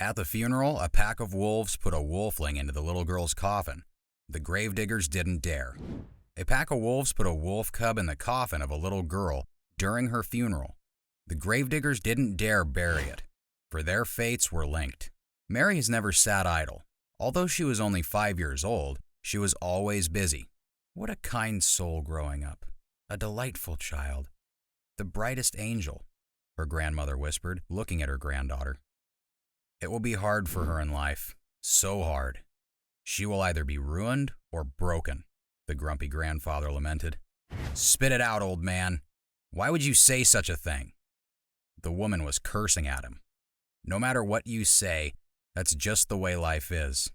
At the funeral, a pack of wolves put a wolfling into the little girl's coffin. The gravediggers didn't dare. A pack of wolves put a wolf cub in the coffin of a little girl during her funeral. The gravediggers didn't dare bury it, for their fates were linked. Mary has never sat idle. Although she was only 5 years old, she was always busy. What a kind soul growing up. A delightful child. The brightest angel, her grandmother whispered, looking at her granddaughter. It will be hard for her in life. So hard. She will either be ruined or broken, the grumpy grandfather lamented. Spit it out, old man. Why would you say such a thing? The woman was cursing at him. No matter what you say, that's just the way life is.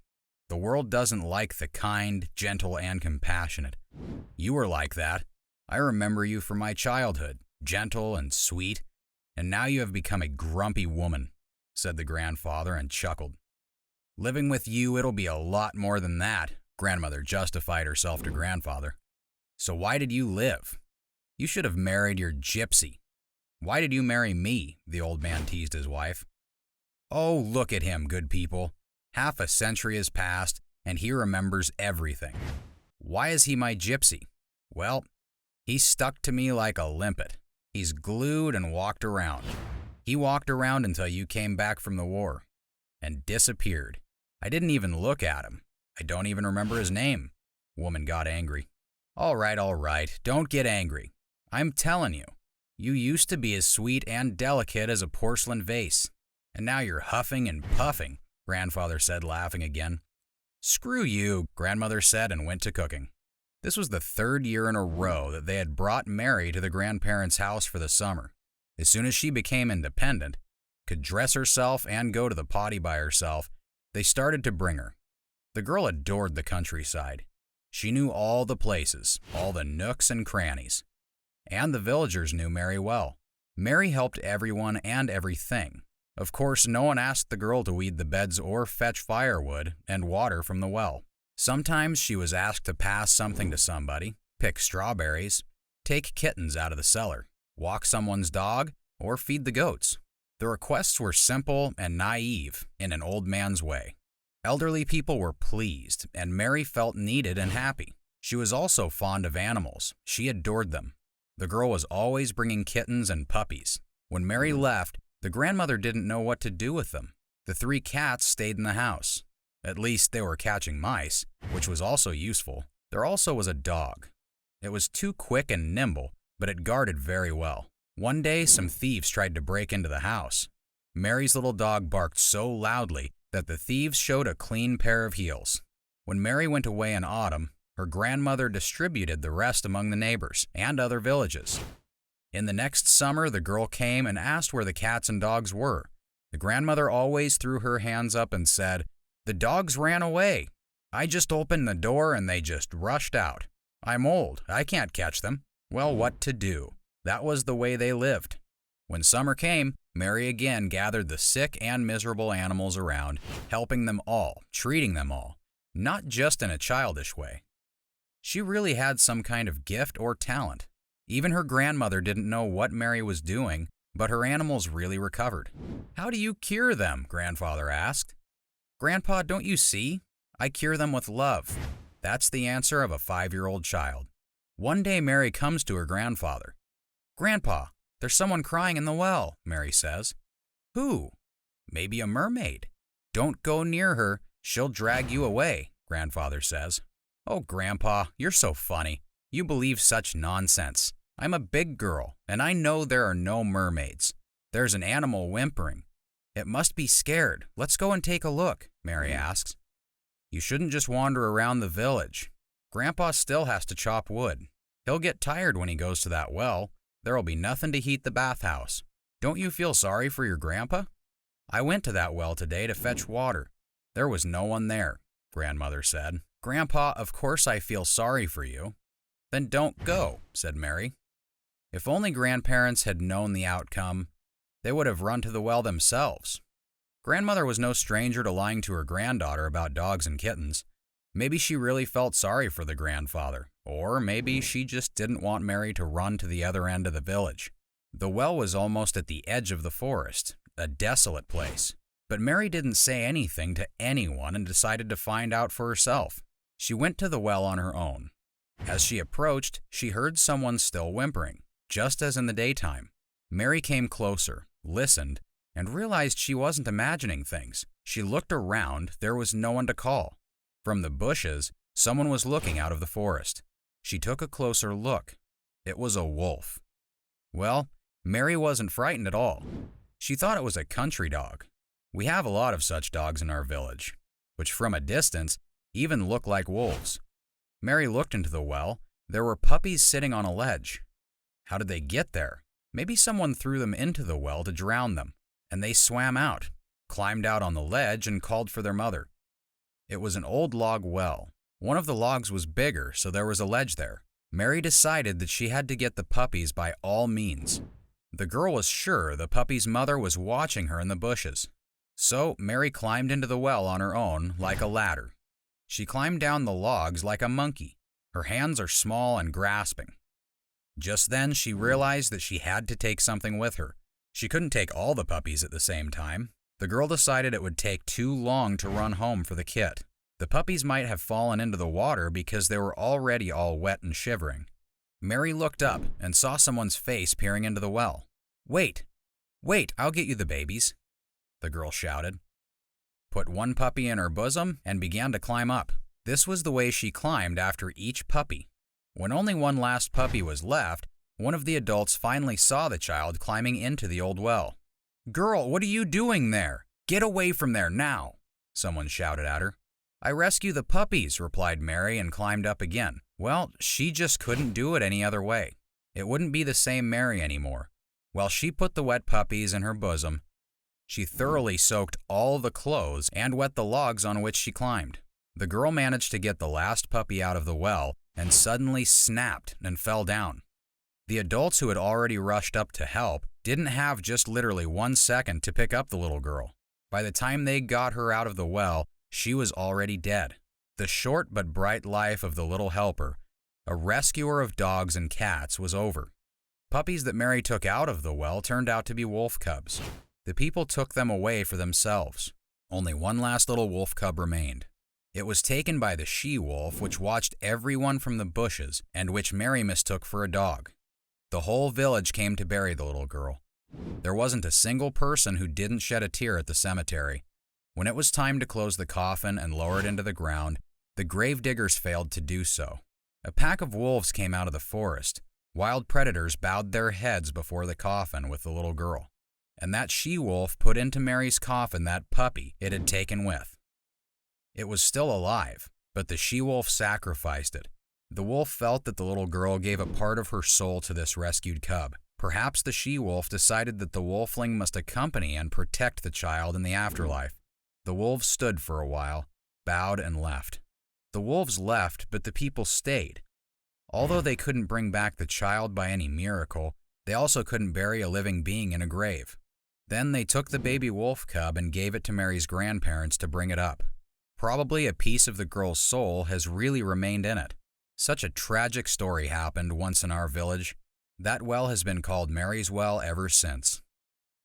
The world doesn't like the kind, gentle, and compassionate. You were like that. I remember you from my childhood, gentle and sweet, and now you have become a grumpy woman, said the grandfather and chuckled. Living with you, it'll be a lot more than that, grandmother justified herself to grandfather. So why did you live? You should have married your gypsy. Why did you marry me? The old man teased his wife. Oh, look at him, good people. Half a century has passed, and he remembers everything. Why is he my gypsy? Well, he stuck to me like a limpet. He's glued and walked around. He walked around until you came back from the war and disappeared. I didn't even look at him. I don't even remember his name. Woman got angry. All right, don't get angry. I'm telling you, you used to be as sweet and delicate as a porcelain vase, and now you're huffing and puffing, grandfather said, laughing again. Screw you, grandmother said and went to cooking. This was the 3rd year in a row that they had brought Mary to the grandparents' house for the summer. As soon as she became independent, could dress herself and go to the potty by herself, they started to bring her. The girl adored the countryside. She knew all the places, all the nooks and crannies. And the villagers knew Mary well. Mary helped everyone and everything. Of course, no one asked the girl to weed the beds or fetch firewood and water from the well. Sometimes she was asked to pass something to somebody, pick strawberries, take kittens out of the cellar, walk someone's dog, or feed the goats. The requests were simple and naive in an old man's way. Elderly people were pleased, and Mary felt needed and happy. She was also fond of animals. She adored them. The girl was always bringing kittens and puppies. When Mary left, the grandmother didn't know what to do with them. The 3 cats stayed in the house. At least they were catching mice, which was also useful. There also was a dog. It was too quick and nimble, but it guarded very well. One day, some thieves tried to break into the house. Mary's little dog barked so loudly that the thieves showed a clean pair of heels. When Mary went away in autumn, her grandmother distributed the rest among the neighbors and other villages. In the next summer, the girl came and asked where the cats and dogs were. The grandmother always threw her hands up and said, "The dogs ran away. I just opened the door and they just rushed out. I'm old. I can't catch them." Well, what to do? That was the way they lived. When summer came, Mary again gathered the sick and miserable animals around, helping them all, treating them all, not just in a childish way. She really had some kind of gift or talent. Even her grandmother didn't know what Mary was doing, but her animals really recovered. How do you cure them? Grandfather asked. Grandpa, don't you see? I cure them with love. That's the answer of a 5-year-old child. One day Mary comes to her grandfather. Grandpa, there's someone crying in the well, Mary says. Who? Maybe a mermaid. Don't go near her. She'll drag you away, grandfather says. Oh, Grandpa, you're so funny. You believe such nonsense. I'm a big girl, and I know there are no mermaids. There's an animal whimpering. It must be scared. Let's go and take a look, Mary asks. You shouldn't just wander around the village. Grandpa still has to chop wood. He'll get tired when he goes to that well. There'll be nothing to heat the bathhouse. Don't you feel sorry for your grandpa? I went to that well today to fetch water. There was no one there, grandmother said. Grandpa, of course I feel sorry for you. Then don't go, said Mary. If only grandparents had known the outcome, they would have run to the well themselves. Grandmother was no stranger to lying to her granddaughter about dogs and kittens. Maybe she really felt sorry for the grandfather, or maybe she just didn't want Mary to run to the other end of the village. The well was almost at the edge of the forest, a desolate place. But Mary didn't say anything to anyone and decided to find out for herself. She went to the well on her own. As she approached, she heard someone still whimpering, just as in the daytime. Mary came closer, listened, and realized she wasn't imagining things. She looked around, there was no one to call. From the bushes, someone was looking out of the forest. She took a closer look. It was a wolf. Well, Mary wasn't frightened at all. She thought it was a country dog. We have a lot of such dogs in our village, which from a distance even look like wolves. Mary looked into the well. There were puppies sitting on a ledge. How did they get there? Maybe someone threw them into the well to drown them, and they swam out, climbed out on the ledge, and called for their mother. It was an old log well. One of the logs was bigger, so there was a ledge there. Mary decided that she had to get the puppies by all means. The girl was sure the puppy's mother was watching her in the bushes. So Mary climbed into the well on her own like a ladder. She climbed down the logs like a monkey. Her hands are small and grasping. Just then she realized that she had to take something with her. She couldn't take all the puppies at the same time. The girl decided it would take too long to run home for the kit. The puppies might have fallen into the water because they were already all wet and shivering. Mary looked up and saw someone's face peering into the well. Wait, I'll get you the babies," the girl shouted. Put one puppy in her bosom and began to climb up. This was the way she climbed after each puppy. When only one last puppy was left, one of the adults finally saw the child climbing into the old well. "Girl, what are you doing there? Get away from there now," someone shouted at her. "I rescue the puppies," replied Mary and climbed up again. Well, she just couldn't do it any other way. It wouldn't be the same Mary anymore. While she put the wet puppies in her bosom, she thoroughly soaked all the clothes and wet the logs on which she climbed. The girl managed to get the last puppy out of the well and suddenly snapped and fell down. The adults who had already rushed up to help didn't have just literally 1 second to pick up the little girl. By the time they got her out of the well, she was already dead. The short but bright life of the little helper, a rescuer of dogs and cats, was over. Puppies that Mary took out of the well turned out to be wolf cubs. The people took them away for themselves. Only one last little wolf cub remained. It was taken by the she-wolf, which watched everyone from the bushes and which Mary mistook for a dog. The whole village came to bury the little girl. There wasn't a single person who didn't shed a tear at the cemetery. When it was time to close the coffin and lower it into the ground, the gravediggers failed to do so. A pack of wolves came out of the forest. Wild predators bowed their heads before the coffin with the little girl. And that she-wolf put into Mary's coffin that puppy it had taken with. It was still alive, but the she-wolf sacrificed it. The wolf felt that the little girl gave a part of her soul to this rescued cub. Perhaps the she-wolf decided that the wolfling must accompany and protect the child in the afterlife. The wolves stood for a while, bowed and left. The wolves left, but the people stayed. Although they couldn't bring back the child by any miracle, they also couldn't bury a living being in a grave. Then they took the baby wolf cub and gave it to Mary's grandparents to bring it up. Probably a piece of the girl's soul has really remained in it. Such a tragic story happened once in our village. That well has been called Mary's Well ever since.